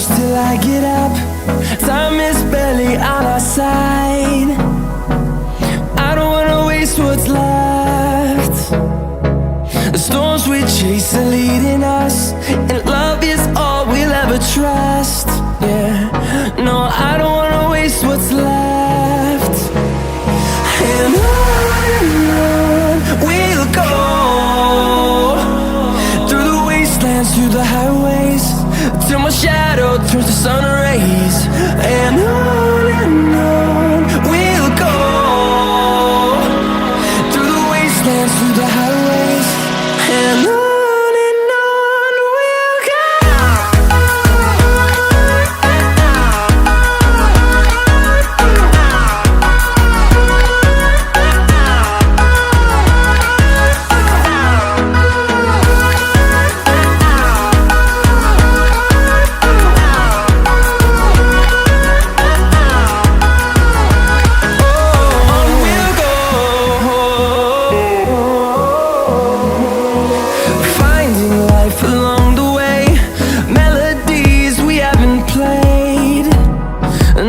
close till I get up. Time is barely on our side. I don't wanna waste what's left. The storms we chase are leading us, and love is all we'll ever trust. Yeah, no, I don't wanna waste what's left. And on we'll go, through the wastelands, through the highways, till my shadow turns to sun rays. And on we'll go, through the wastelands, through the highways, and on we'll go. Along the way, melodies we haven't played.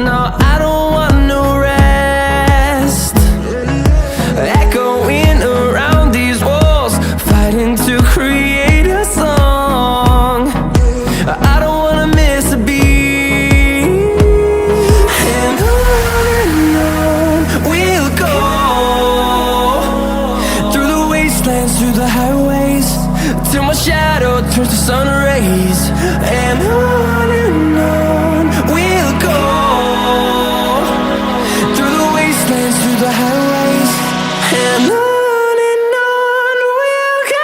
No, I don't want no rest. Echoing around these walls, fighting to create a song. I don't wanna miss a beat. And on we'll go, through the wastelands, through the highways, till my shadow turns to sun rays. And on we'll go, through the wastelands, through the highways, and on we'll go.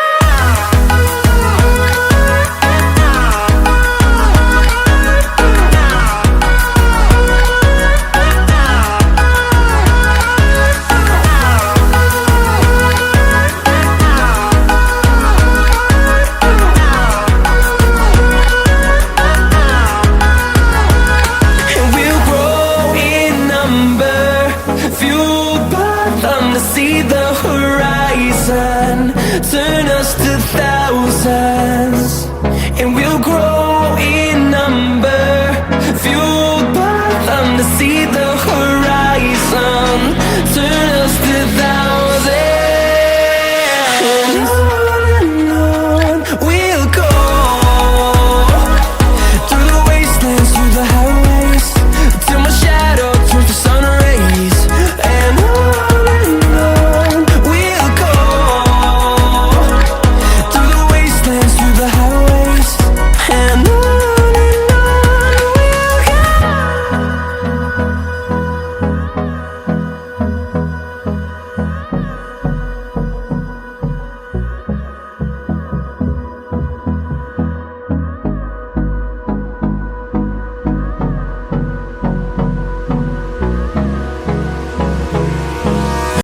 See the horizon turn us to thousands, and we'll grow in number, fueled by them to see the horizon.